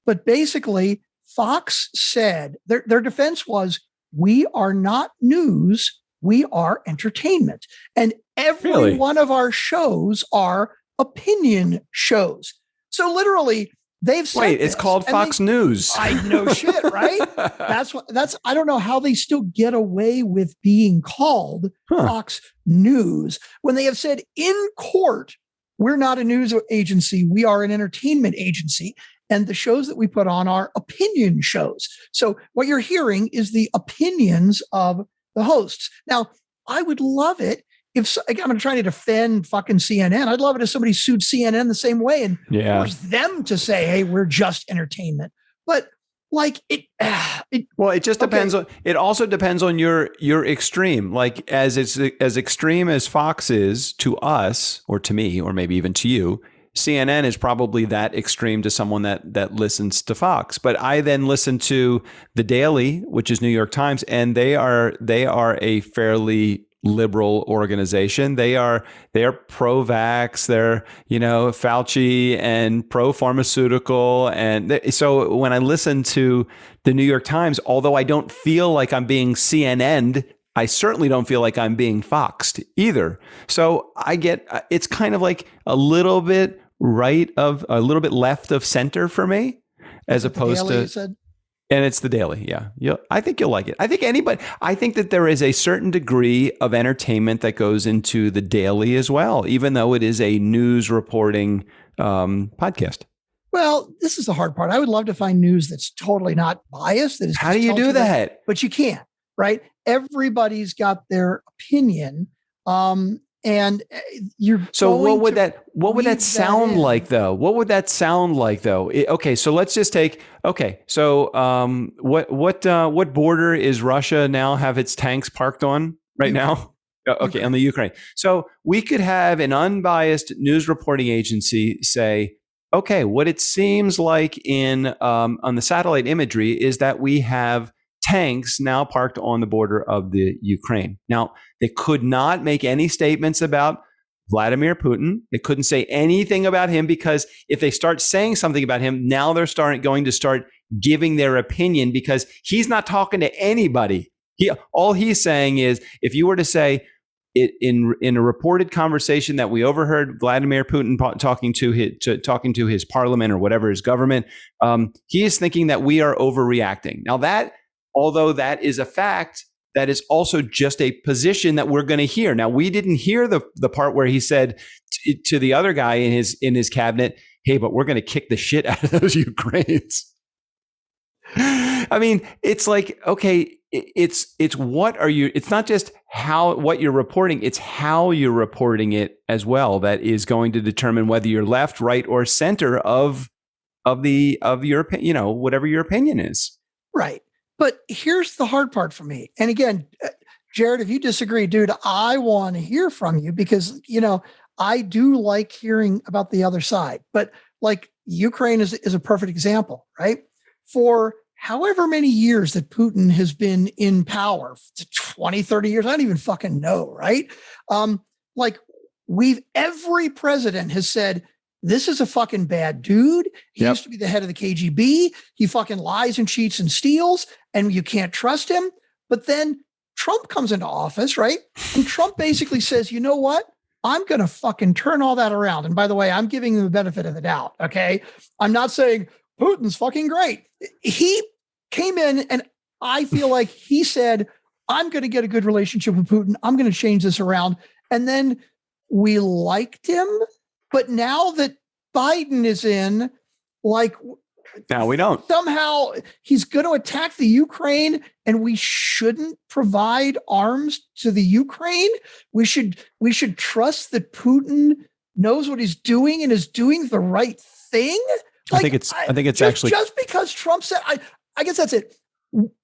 but basically Fox said their defense was, we are not news. We are entertainment. And every one of our shows are opinion shows. So literally they've said, wait, it's called Fox News. I know shit, right? I don't know how they still get away with being called Fox News when they have said in court, we're not a news agency. We are an entertainment agency. And the shows that we put on are opinion shows. So what you're hearing is the opinions of the hosts. Now, I would love it if, again, I'm trying to defend fucking CNN. I'd love it if somebody sued CNN the same way and force them to say, hey, we're just entertainment. But like it just depends on, it also depends on your extreme. Like as extreme as Fox is to us, or to me, or maybe even to you, CNN is probably that extreme to someone that listens to Fox. But I then listen to The Daily, which is New York Times, and they are a fairly liberal organization. They are pro-vax. They're Fauci and pro-pharmaceutical. And so when I listen to the New York Times, although I don't feel like I'm being CNN'd, I certainly don't feel like I'm being foxed either. So I get it's kind of like a little bit a little bit left of center for me, as opposed to. And it's the Daily. Yeah. I think you'll like it. I think that there is a certain degree of entertainment that goes into the Daily as well, even though it is a news reporting podcast. Well, this is the hard part. I would love to find news that's totally not biased. That is How do you do that? But you can't, right? Everybody's got their opinion. And you're so what would that sound like though? What would that sound like though? Okay, so let's just take what border is Russia now have its tanks parked on right now? Okay, on the Ukraine. So we could have an unbiased news reporting agency say, okay, what it seems like on the satellite imagery is that we have tanks now parked on the border of the Ukraine. Now, they could not make any statements about Vladimir Putin. They couldn't say anything about him, because if they start saying something about him, now they're going to start giving their opinion, because he's not talking to anybody. All he's saying is, if you were to say in a reported conversation that we overheard Vladimir Putin talking to his parliament or whatever, his government, he is thinking that we are overreacting. Now although that is a fact, that is also just a position that we're going to hear. Now, we didn't hear the part where he said to the other guy in his cabinet, "Hey, but we're going to kick the shit out of those Ukrainians." I mean, it's like, okay, it's what are you? It's not just what you're reporting; it's how you're reporting it as well that is going to determine whether you're left, right, or center of your opinion, whatever your opinion is. Right. But here's the hard part for me. And again, Jared, if you disagree, dude, I want to hear from you, because, I do like hearing about the other side. But like Ukraine is a perfect example, right? For however many years that Putin has been in power, 20, 30 years, I don't even fucking know, right? Every president has said, this is a fucking bad dude. He used to be the head of the KGB. He fucking lies and cheats and steals, and you can't trust him. But then Trump comes into office, right? And Trump basically says, you know what? I'm going to fucking turn all that around. And by the way, I'm giving him the benefit of the doubt, okay? I'm not saying Putin's fucking great. He came in, and I feel like he said, I'm going to get a good relationship with Putin. I'm going to change this around. And then we liked him. But now that Biden is in, now we don't. Somehow he's going to attack the Ukraine, and we shouldn't provide arms to the Ukraine. We should trust that Putin knows what he's doing and is doing the right thing. I think it's actually just because Trump said. I guess that's it.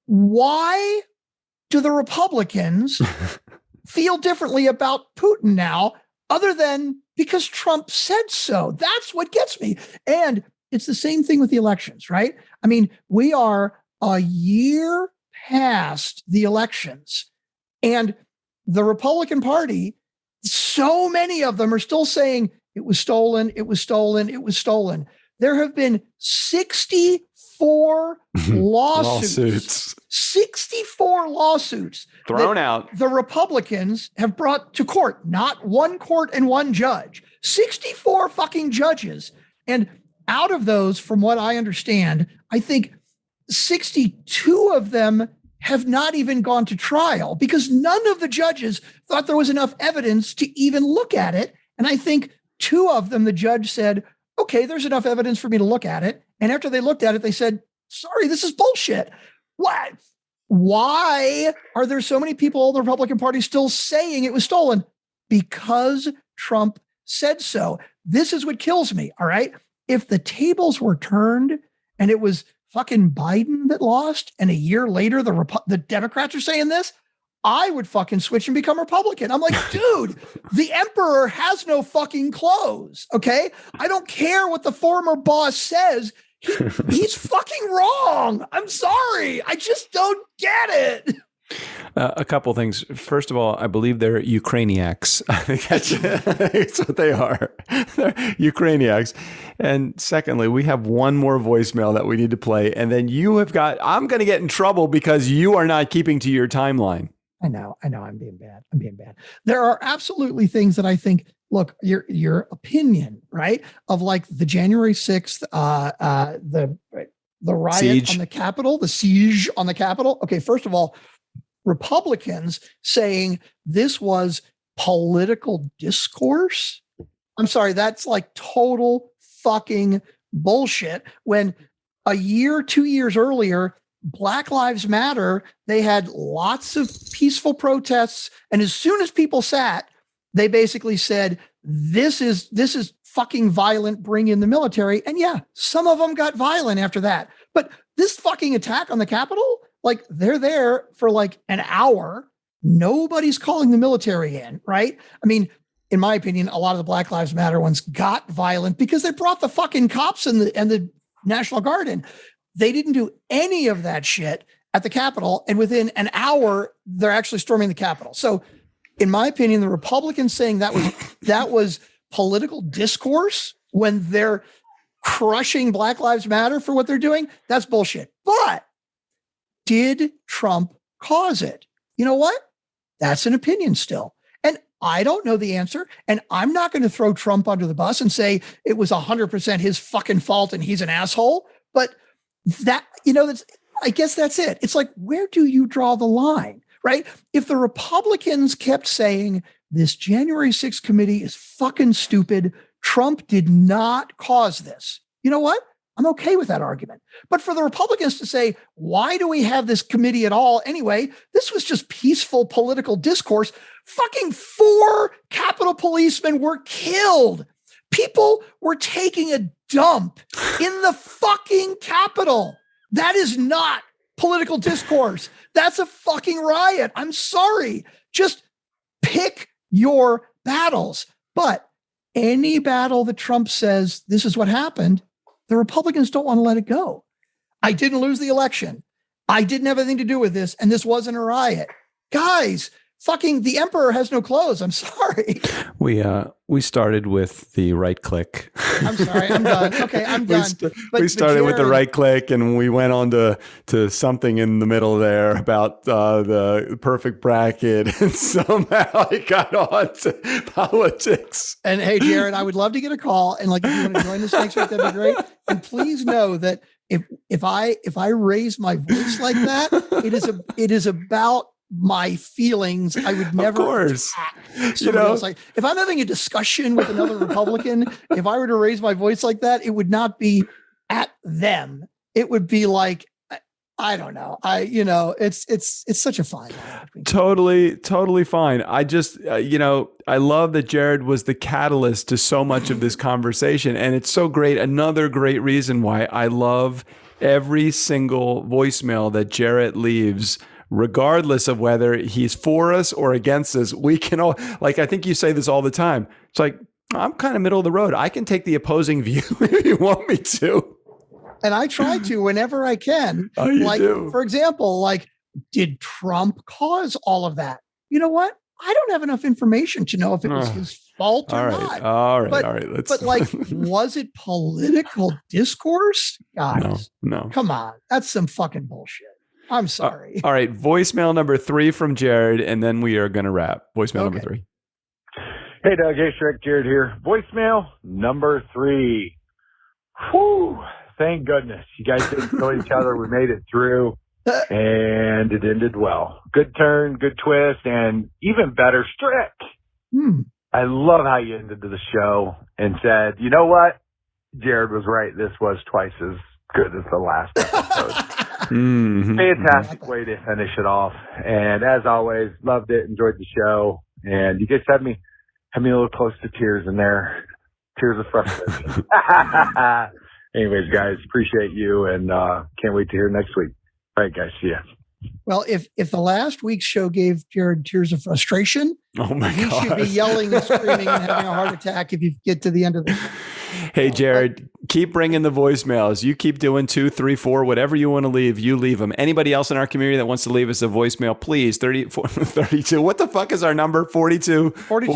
Why do the Republicans feel differently about Putin now, other than because Trump said so? That's what gets me. And it's the same thing with the elections, right? I mean, we are a year past the elections, and the Republican Party, so many of them are still saying it was stolen, it was stolen, it was stolen. There have been 64 lawsuits. 64 lawsuits thrown out. The Republicans have brought to court, not one court and one judge, 64 fucking judges. And out of those, from what I understand, I think 62 of them have not even gone to trial, because none of the judges thought there was enough evidence to even look at it. And I think 2 of them, the judge said, okay, there's enough evidence for me to look at it. And after they looked at it, they said, sorry, this is bullshit. What? Why are there so many people in the Republican Party still saying it was stolen? Because Trump said so. This is what kills me, all right? If the tables were turned and it was fucking Biden that lost, and a year later the Democrats are saying this, I would fucking switch and become Republican. I'm like, dude, the emperor has no fucking clothes, okay? I don't care what the former boss says. He's fucking wrong. I'm sorry. I just don't get it. A couple things. First of all, I believe they're Ukrainiacs. I think that's what they are. They're Ukrainiacs. And secondly, we have one more voicemail that we need to play. And then I'm going to get in trouble because you are not keeping to your timeline. I know. I'm being bad. There are absolutely things that I think, look, your opinion, right? Of like the January 6th, the riot Siege on the Capitol, the siege on the Capitol. Okay. First of all, Republicans saying this was political discourse. I'm sorry, that's like total fucking bullshit. When 2 years earlier, Black Lives Matter, they had lots of peaceful protests. And as soon as people sat, they basically said, this is fucking violent, bring in the military. And yeah, some of them got violent after that. But this fucking attack on the Capitol, like they're there for like an hour. Nobody's calling the military in, right? I mean, in my opinion, a lot of the Black Lives Matter ones got violent because they brought the fucking cops and the National Guard in. They didn't do any of that shit at the Capitol. And within an hour, they're actually storming the Capitol. So in my opinion, the Republicans saying that was political discourse when they're crushing Black Lives Matter for what they're doing, that's bullshit. But did Trump cause it? You know what? That's an opinion still. And I don't know the answer. And I'm not going to throw Trump under the bus and say it was 100% his fucking fault and he's an asshole. But I guess that's it. It's like, where do you draw the line, right? If the Republicans kept saying this January 6th committee is fucking stupid, Trump did not cause this. You know what? I'm okay with that argument. But for the Republicans to say, why do we have this committee at all anyway? This was just peaceful political discourse. Fucking 4 Capitol policemen were killed. People were taking a dump in the fucking Capitol. That is not political discourse. That's a fucking riot. I'm sorry. Just pick your battles. But any battle that Trump says this is what happened, the Republicans don't want to let it go. I didn't lose the election. I didn't have anything to do with this. And this wasn't a riot. Guys, fucking the emperor has no clothes. I'm sorry. We started with the right click. I'm sorry. I'm done. Okay, I'm done. We started with the right click and we went on to something in the middle there about the perfect bracket. And somehow it got on to politics. And hey, Jared, I would love to get a call. And like, if you want to join us next week, that'd be great. And please know that if I raise my voice like that, it is about my feelings. I would never. Of course. Else. Like, if I'm having a discussion with another Republican, if I were to raise my voice like that, it would not be at them. It would be like, I don't know. It's such a fine line. Totally fine. I just, I love that Jared was the catalyst to so much of this conversation. And it's so great. Another great reason why I love every single voicemail that Jared leaves, regardless of whether he's for us or against us. We can all, like, I think you say this all the time. It's like, I'm kind of middle of the road. I can take the opposing view if you want me to. And I try to whenever I can. Oh, you do. For example, like, did Trump cause all of that? You know what? I don't have enough information to know if it was his fault or not. All right. But like, was it political discourse? Guys, no. Come on. That's some fucking bullshit. I'm sorry. All right. Voicemail number 3 from Jared, and then we are going to wrap. Voicemail number 3. Hey, Doug. Hey, Strick. Jared here. Voicemail number 3. Whew. Thank goodness. You guys didn't kill each other. We made it through, and it ended well. Good turn, good twist, and even better, Strick. I love how you ended the show and said, you know what? Jared was right. This was twice as good as the last episode. Fantastic way to finish it off. And as always, loved it, enjoyed the show. And you guys had me a little close to tears in there. Tears of frustration. Anyways, guys, appreciate you and can't wait to hear next week. All right, guys, see ya. Well, if the last week's show gave Jared tears of frustration, oh my God, he should be yelling and screaming and having a heart attack if you get to the end of the show. Hey, Jared, Keep bringing the voicemails. You keep doing 2, 3, 4, whatever you want to leave, you leave them. Anybody else in our community that wants to leave us a voicemail, please, 32. What the fuck is our number? 42. 42,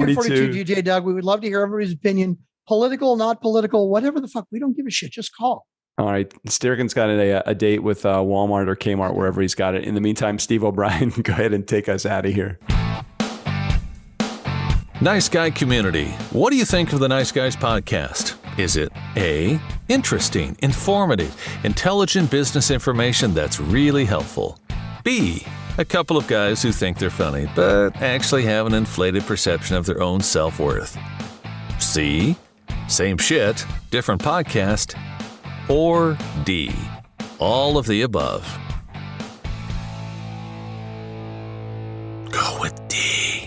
DJ Doug. We would love to hear everybody's opinion. Political, not political, whatever the fuck. We don't give a shit. Just call. All right. Stirkin's got a date with Walmart or Kmart, wherever he's got it. In the meantime, Steve O'Brien, go ahead and take us out of here. Nice Guy community, what do you think of the Nice Guys podcast? Is it A, interesting, informative, intelligent business information that's really helpful? B, a couple of guys who think they're funny, but actually have an inflated perception of their own self-worth? C, same shit, different podcast? Or D, all of the above? Go with D.